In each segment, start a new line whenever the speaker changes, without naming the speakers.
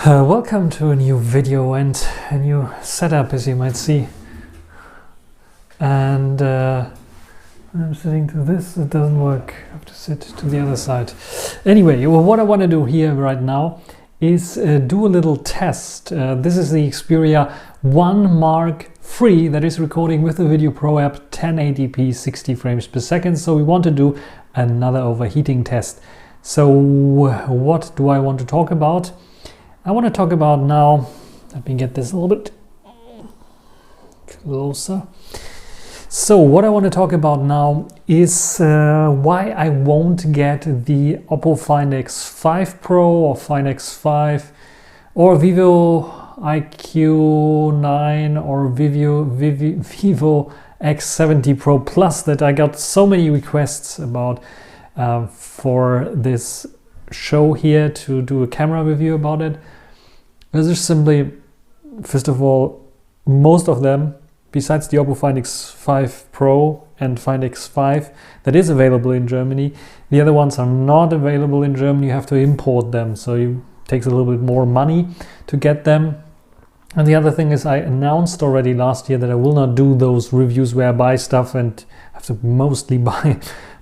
Welcome to a new video and a new setup, as you might see. And I'm sitting to this, it doesn't work. I have to sit to the other side. Anyway, well, what I want to do here right now is do a little test. This is the Xperia 1 Mark III that is recording with the Video Pro app 1080p 60 frames per second. So we want to do another overheating test. So what do I want to talk about? I want to talk about now, let me get this a little bit closer. So what I want to talk about now is why I won't get the Oppo Find X5 Pro or Find X5 or Vivo IQ9 or Vivo X70 Pro Plus that I got so many requests about for this show here to do a camera review about it. This is simply, first of all, most of them, besides the Oppo Find X5 Pro and Find X5 that is available in Germany, the other ones are not available in Germany. You have to import them, so it takes a little bit more money to get them. And the other thing is, I announced already last year that I will not do those reviews where I buy stuff and have to mostly buy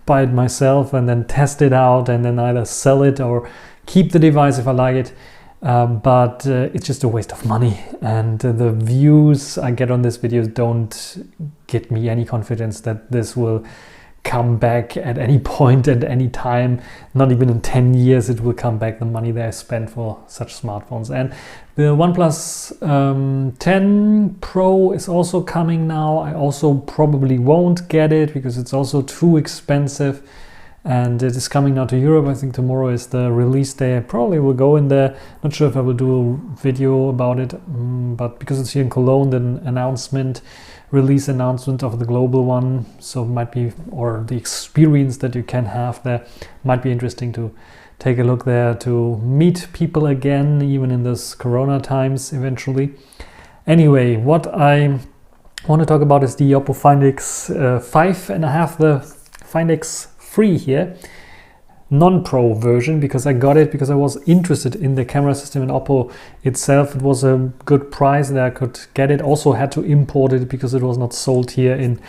it myself and then test it out and then either sell it or keep the device if I like it. But it's just a waste of money, and the views I get on this video don't give me any confidence that this will come back at any point, at any time. Not even in 10 years it will come back, the money that I spent for such smartphones. And the OnePlus 10 Pro is also coming now. I also probably won't get it because it's also too expensive. And it is coming now to Europe. I think tomorrow is the release day. I probably will go in there. Not sure if I will do a video about it, but because it's here in Cologne, the release announcement of the global one, so it might be, or the experience that you can have there, might be interesting to take a look there, to meet people again, even in this Corona times eventually. Anyway, what I want to talk about is the Oppo Find X5, and I have the Find X3 here, non-pro version, because I got it because I was interested in the camera system in Oppo itself. It was a good price that I could get it. Also had to import it because it was not sold here in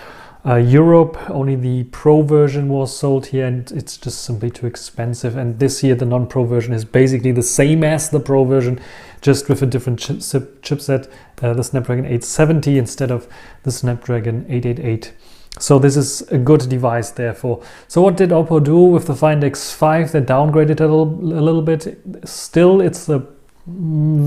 Europe. Only the Pro version was sold here, and it's just simply too expensive. And this year the non-Pro version is basically the same as the Pro version, just with a different chipset, the Snapdragon 870 instead of the Snapdragon 888. So this is a good device therefore. So what did Oppo do with the Find X5? They downgraded a little bit. Still, it's the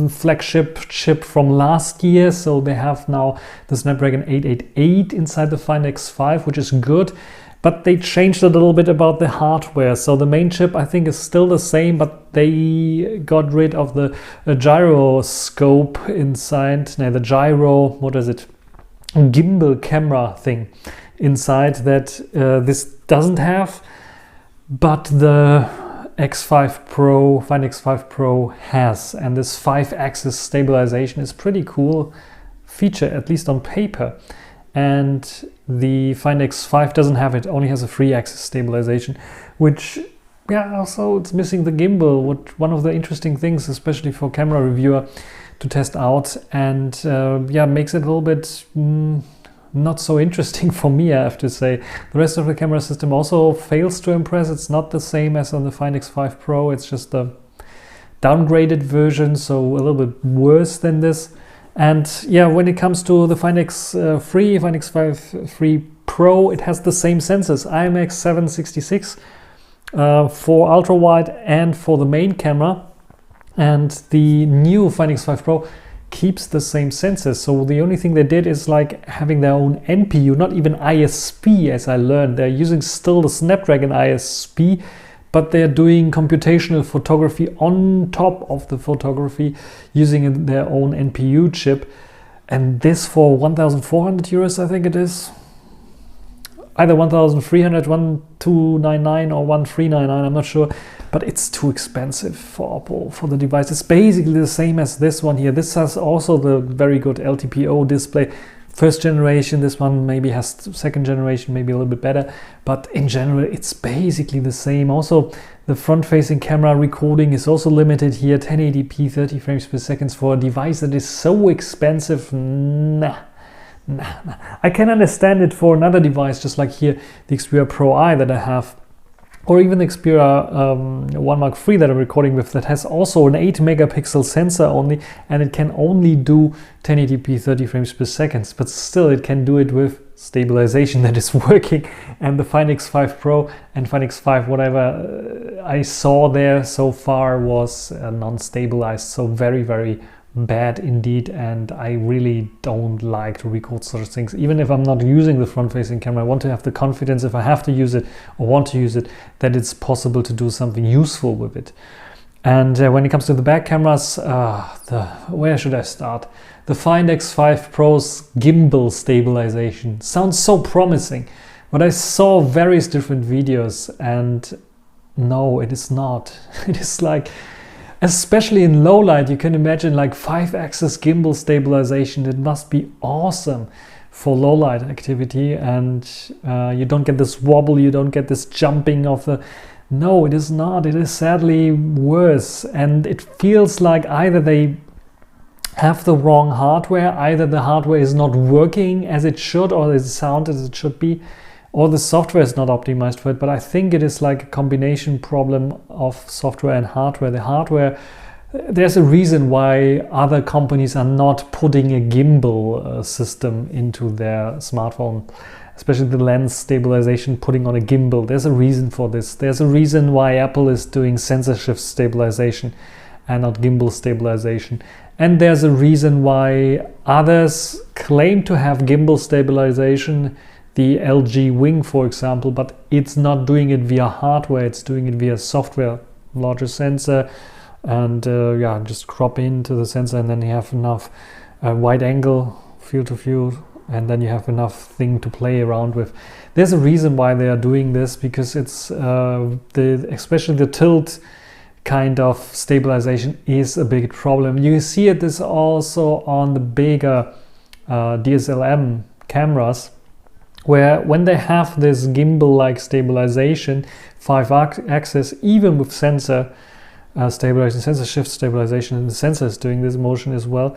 flagship chip from last year. So they have now the Snapdragon 888 inside the Find X5, which is good. But they changed a little bit about the hardware. So the main chip I think is still the same, but they got rid of the gyroscope inside. Now the gyro, what is it? Gimbal camera thing inside that this doesn't have, but the X5 Pro, Find X5 Pro has. And this 5-axis stabilization is pretty cool feature, at least on paper. And the Find X5 doesn't have it, only has a 3-axis stabilization, which, yeah, also it's missing the gimbal, one of the interesting things, especially for camera reviewer, to test out. And yeah, makes it a little bit not so interesting for me, I have to say. The rest of the camera system also fails to impress. It's not the same as on the Find X5 Pro. It's just a downgraded version, so a little bit worse than this. And yeah, when it comes to the Find X3, Find X5 3 Pro, it has the same sensors, IMX766 for ultra wide and for the main camera. And the new Find X5 Pro keeps the same sensors. So the only thing they did is like having their own NPU, not even ISP, as I learned. They're using still the Snapdragon ISP, but they're doing computational photography on top of the photography using their own NPU chip. And this for 1,400 euros, I think it is. Either 1,300, 1,299 or 1,399, I'm not sure. But it's too expensive for Oppo, for the device. It's basically the same as this one here. This has also the very good LTPO display. first generation. This one maybe has second generation, maybe a little bit better, but in general it's basically the same. Also, the front-facing camera recording is also limited here, 1080p 30 frames per second for a device that is so expensive. Nah. I can understand it for another device, just like here the Xperia Pro I that I have, or even the Xperia 1 Mark III that I'm recording with, that has also an 8 megapixel sensor only, and it can only do 1080p 30 frames per second, but still it can do it with stabilization that is working. And the Find X5 Pro and Find X5, whatever I saw there so far, was non-stabilized, so very, very bad indeed. And I really don't like to record such things. Even if I'm not using the front-facing camera, I want to have the confidence, if I have to use it or want to use it, that it's possible to do something useful with it. And when it comes to the back cameras, where should I start? The Find X5 Pro's gimbal stabilization sounds so promising, but I saw various different videos, and no, it is not. It is like, especially in low light, you can imagine like 5-axis gimbal stabilization. It must be awesome for low light activity, and you don't get this wobble, you don't get this jumping of the... No, it is not. It is sadly worse, and it feels like either they have the wrong hardware, either the hardware is not working as it should, or the sound as it should be, or the software is not optimized for it. But I think it is like a combination problem of software and hardware. The hardware, there's a reason why other companies are not putting a gimbal system into their smartphone, especially the lens stabilization, putting on a gimbal. There's a reason for this. There's a reason why Apple is doing sensor shift stabilization and not gimbal stabilization. And there's a reason why others claim to have gimbal stabilization, the LG Wing, for example, but it's not doing it via hardware, it's doing it via software. Larger sensor, and just crop into the sensor, and then you have enough wide angle, field of view, and then you have enough thing to play around with. There's a reason why they are doing this, because it's especially the tilt kind of stabilization is a big problem. You see it is also on the bigger DSLM cameras, where when they have this gimbal-like stabilization, 5-axis, even with sensor stabilization, sensor shift stabilization, and the sensor is doing this motion as well,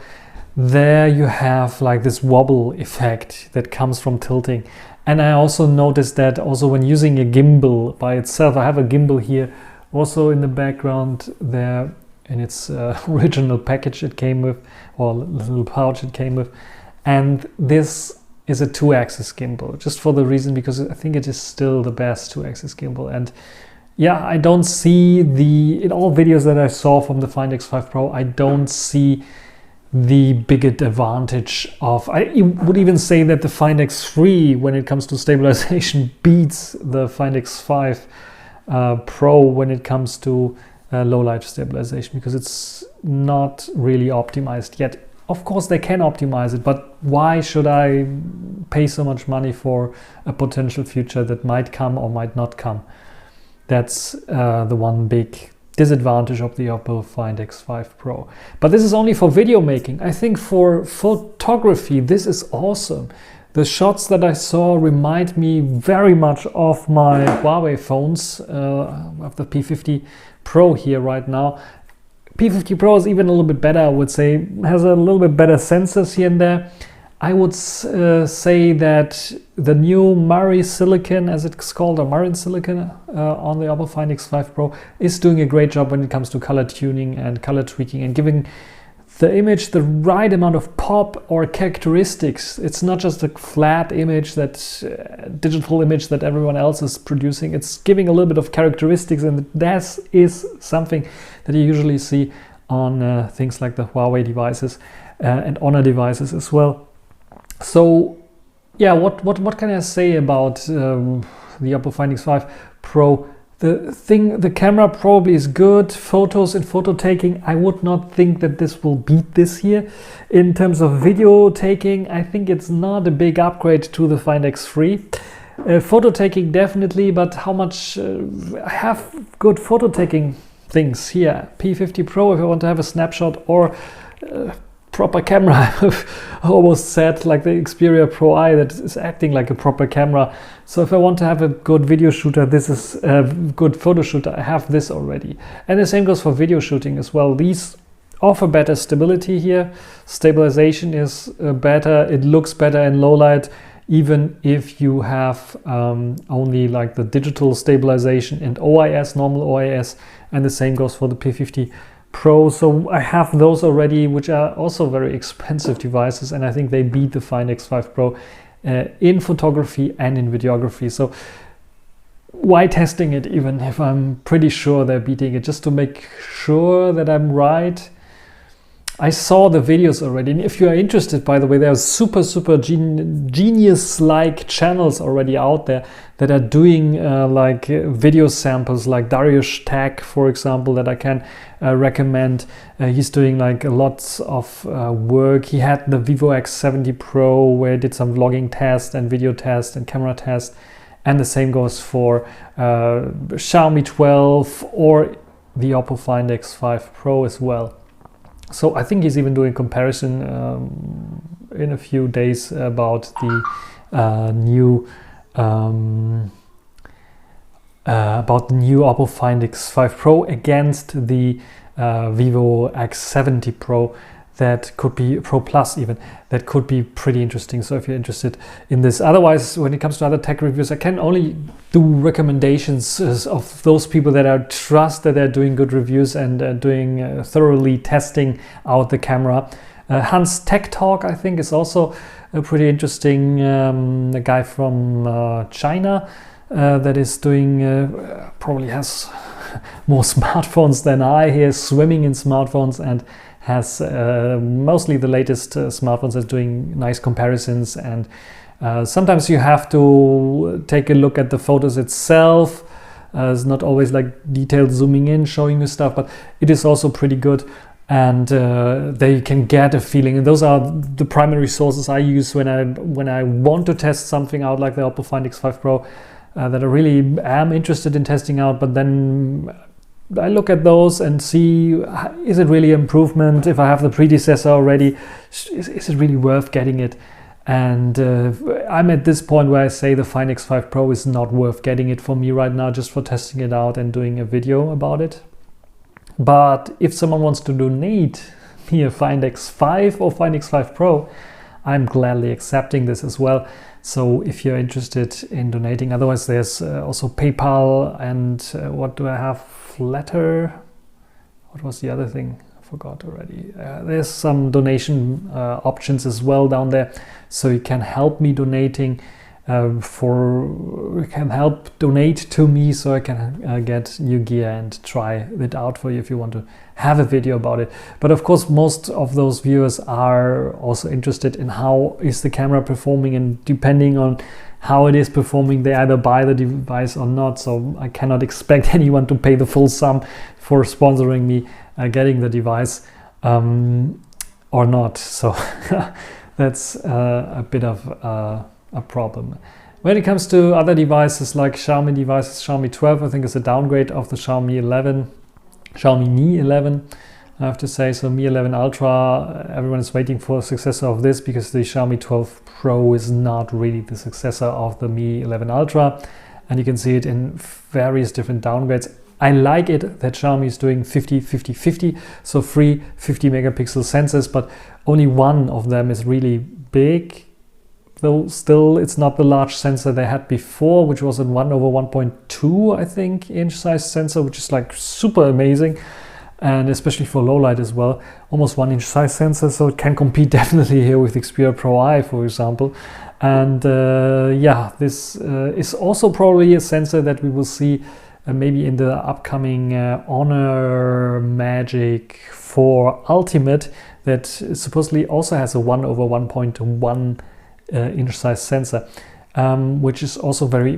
there you have like this wobble effect that comes from tilting. And I also noticed that also when using a gimbal by itself, I have a gimbal here also in the background there in its original package it came with, or little pouch it came with, and this is a 2-axis gimbal, just for the reason because I think it is still the best 2-axis gimbal. And yeah, I don't see in all videos that I saw from the Find X5 Pro, I don't see the biggest advantage of... I would even say that the Find X3, when it comes to stabilization, beats the Find X5 Pro when it comes to low light stabilization, because it's not really optimized yet. Of course they can optimize it, but why should I pay so much money for a potential future that might come or might not come? That's the one big disadvantage of the Oppo Find X5 Pro. But this is only for video making. I think for photography this is awesome. The shots that I saw remind me very much of my Huawei phones. I have the P50 Pro here right now. P50 Pro is even a little bit better, I would say. Has a little bit better sensors here and there. I would say that the new Murray Silicon, as it's called, or Marin Silicon on the Oppo Find X5 Pro is doing a great job when it comes to color tuning and color tweaking and giving the image the right amount of pop or characteristics. It's not just a flat image, that digital image that everyone else is producing. It's giving a little bit of characteristics, and that is something that you usually see on things like the Huawei devices and Honor devices as well. So yeah, what can I say about the Oppo Find X5 Pro? The camera probably is good. Photos and photo taking, I would not think that this will beat this here. In terms of video taking, I think it's not a big upgrade to the Find X3. Photo taking definitely, but how much I have good photo taking things here. P50 Pro if I want to have a snapshot, or proper camera. I almost said like the Xperia Pro I that is acting like a proper camera. So if I want to have a good video shooter, this is a good photo shooter. I have this already. And the same goes for video shooting as well. These offer better stability here. Stabilization is better. It looks better in low light, even if you have only like the digital stabilization and OIS, normal OIS. And the same goes for the P50 Pro. So I have those already, which are also very expensive devices, and I think they beat the Find X5 Pro in photography and in videography. So why testing it, even if I'm pretty sure they're beating it, just to make sure that I'm right? I saw the videos already, and if you are interested, by the way, there are super genius-like channels already out there that are doing like video samples, like Dariush Tech, for example, that I can recommend. He's doing like lots of work. He had the Vivo X70 Pro, where he did some vlogging test and video test and camera test, and the same goes for Xiaomi 12 or the Oppo Find X5 Pro as well. So I think he's even doing comparison in a few days about the new Oppo Find X5 Pro against the Vivo X70 Pro. That could be Pro Plus even. That could be pretty interesting. So if you're interested in this, otherwise, when it comes to other tech reviews, I can only do recommendations of those people that I trust, that are doing good reviews and doing thoroughly testing out the camera. Hans Tech Talk, I think, is also a pretty interesting a guy from China that is doing probably has more smartphones than I. He is swimming in smartphones and has mostly the latest smartphones, is doing nice comparisons, and sometimes you have to take a look at the photos itself. It's not always like detailed zooming in, showing you stuff, but it is also pretty good, and they can get a feeling. And those are the primary sources I use when I want to test something out, like the Oppo Find X5 Pro, that I really am interested in testing out. But then I look at those and see, is it really improvement? If I have the predecessor already, is it really worth getting it? And I'm at this point where I say the Find X5 Pro is not worth getting it for me right now, just for testing it out and doing a video about it. But if someone wants to donate me a Find X5 or Find X5 Pro, I'm gladly accepting this as well. So if you're interested in donating, otherwise there's also PayPal, and what do I have? Flatter. What was the other thing? I forgot already. There's some donation options as well down there, so you can help me donating. You can help donate to me so I can get new gear and try it out for you if you want to have a video about it. But of course, most of those viewers are also interested in how is the camera performing, and depending on how it is performing, they either buy the device or not. So I cannot expect anyone to pay the full sum for sponsoring me getting the device or not. So that's a bit of a problem. When it comes to other devices like Xiaomi devices, Xiaomi 12 I think is a downgrade of the Xiaomi Mi 11, I have to say. So Mi 11 Ultra, everyone is waiting for a successor of this, because the Xiaomi 12 Pro is not really the successor of the Mi 11 Ultra, and you can see it in various different downgrades. I like it that Xiaomi is doing 50-50-50, so 3 50 megapixel sensors, but only one of them is really big, though still it's not the large sensor they had before, which was a 1/1.2 I think inch size sensor, which is like super amazing, and especially for low light as well, almost 1 inch size sensor, so it can compete definitely here with Xperia Pro I, for example. And yeah, this is also probably a sensor that we will see maybe in the upcoming Honor Magic 4 Ultimate, that supposedly also has a 1/1.1 inch size sensor, which is also very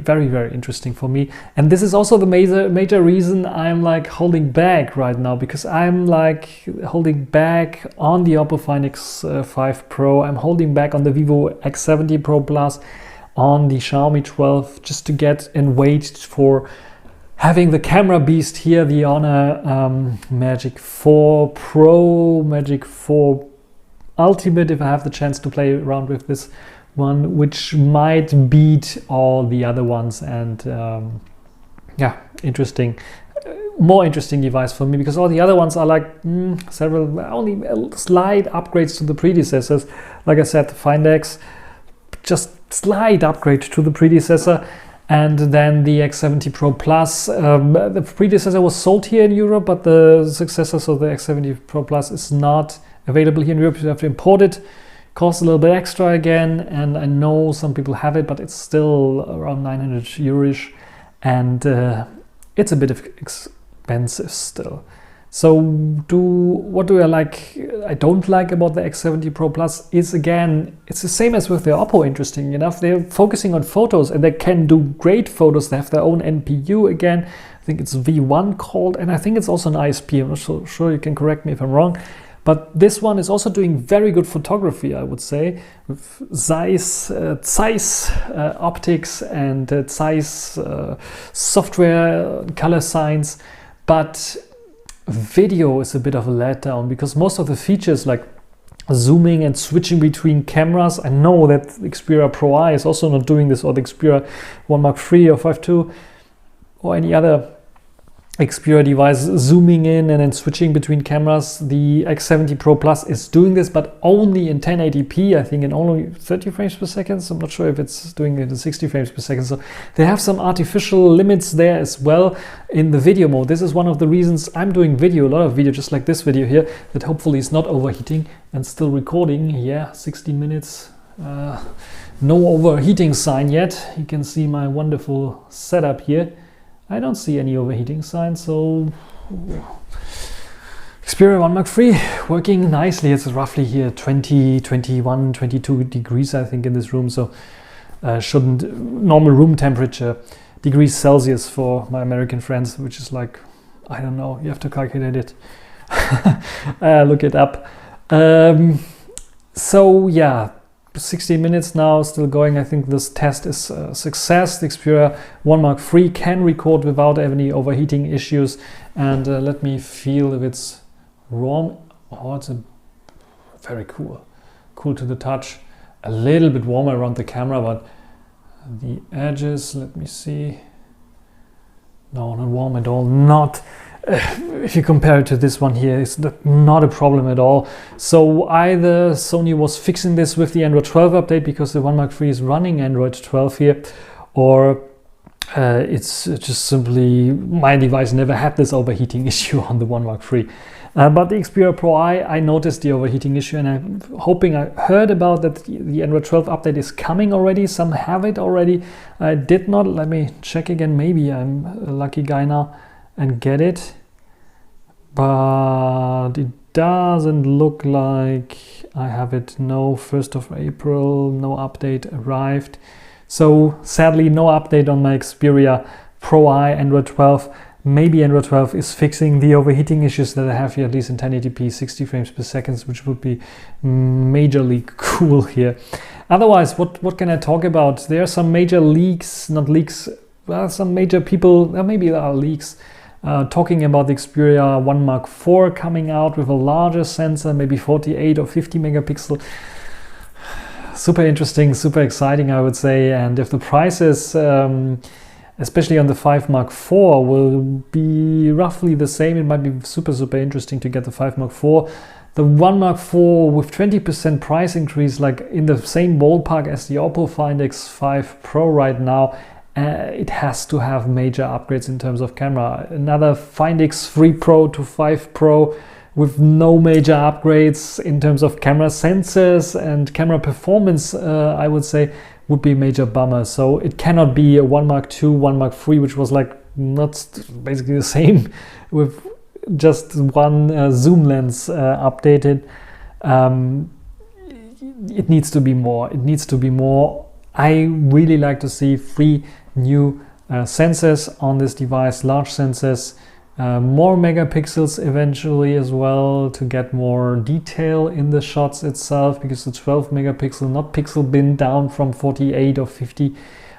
interesting for me. And this is also the major reason I'm like holding back right now, because I'm like holding back on the Oppo Find X5 Pro, I'm holding back on the Vivo X70 Pro Plus, on the Xiaomi 12, just to get and wait for having the camera beast here, the Honor Magic 4 Pro, Magic 4 ultimate if I have the chance to play around with this one, which might beat all the other ones. And yeah, interesting, more interesting device for me, because all the other ones are like several only slight upgrades to the predecessors. Like I said, the Find X, just slight upgrade to the predecessor. And then the X70 Pro Plus, the predecessor was sold here in Europe, but the successor, so the X70 Pro Plus, is not available here in Europe. You have to import it. Costs a little bit extra again, and I know some people have it, but it's still around 900 euros, and it's a bit expensive still. So what do I like? I don't like about the X70 Pro Plus is, again, it's the same as with the Oppo, interesting enough. They're focusing on photos, and they can do great photos. They have their own NPU again. I think it's V1 called, and I think it's also an ISP. I'm not so sure, you can correct me if I'm wrong. But this one is also doing very good photography, I would say, with Zeiss optics and Zeiss software, color science. But video is a bit of a letdown, because most of the features like zooming and switching between cameras, I know that the Xperia Pro I is also not doing this, or the Xperia 1 Mark III or 5 II or any other Xperia device, zooming in and then switching between cameras. The X70 Pro Plus is doing this, but only in 1080p, I think, in only 30 frames per second. So I'm not sure if it's doing it in 60 frames per second. So they have some artificial limits there as well in the video mode. This is one of the reasons I'm doing video, a lot of video, just like this video here, that hopefully is not overheating and still recording. Yeah, 60 minutes. No overheating sign yet. You can see my wonderful setup here. I don't see any overheating signs, so Xperia 1 Mark III working nicely. It's roughly here 20, 21, 22 degrees, I think, in this room, so shouldn't, normal room temperature, degrees Celsius for my American friends, which is like, I don't know, you have to calculate it. Look it up. So yeah, 60 minutes now, still going. I think this test is a success. The Xperia 1 Mark III can record without any overheating issues. And let me feel if it's warm. Oh, it's very cool. Cool to the touch. A little bit warmer around the camera, but the edges, let me see. No, not warm at all. Not. If you compare it to this one here, it's not a problem at all. So either Sony was fixing this with the Android 12 update, because the 1 Mark III is running Android 12 here, or it's just simply my device never had this overheating issue on the 1 Mark III. But the Xperia Pro I noticed the overheating issue, and I'm hoping, I heard about that the Android 12 update is coming already. Some have it already. I did not. Let me check again. Maybe I'm a lucky guy now and get it, but it doesn't look like I have it. No, 1st of April, no update arrived. So sadly, no update on my Xperia Pro I Android 12. Maybe Android 12 is fixing the overheating issues that I have here, at least in 1080p, 60 frames per second, which would be majorly cool here. Otherwise, what can I talk about? There are some major leaks, not leaks, well, some major people, maybe there are leaks, talking about the Xperia 1 Mark IV coming out with a larger sensor, maybe 48 or 50 megapixel. Super interesting, super exciting, I would say. And if the prices, especially on the 5 Mark IV, will be roughly the same, it might be super interesting to get the 5 Mark IV. The 1 Mark IV with 20% price increase, like in the same ballpark as the Oppo Find X5 Pro right now, it has to have major upgrades in terms of camera. Another Find X3 Pro to 5 Pro with no major upgrades in terms of camera sensors and camera performance, I would say, would be a major bummer. So it cannot be a 1 Mark II, 1 Mark III, which was like not basically the same, with just one zoom lens updated. It needs to be more. It needs to be more. I really like to see 3 new sensors on this device, large sensors, more megapixels eventually as well, to get more detail in the shots itself, because the 12 megapixel, not pixel bin, down from 48 or 50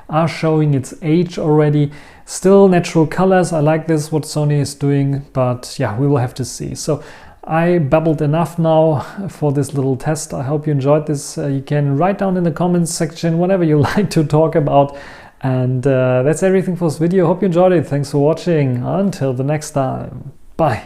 are showing its age already. Still natural colors. I like this, what Sony is doing, but yeah, we will have to see. So I babbled enough now for this little test. I hope you enjoyed this. You can write down in the comments section whatever you like to talk about. And that's everything for this video. Hope you enjoyed it. Thanks for watching. Until the next time. Bye.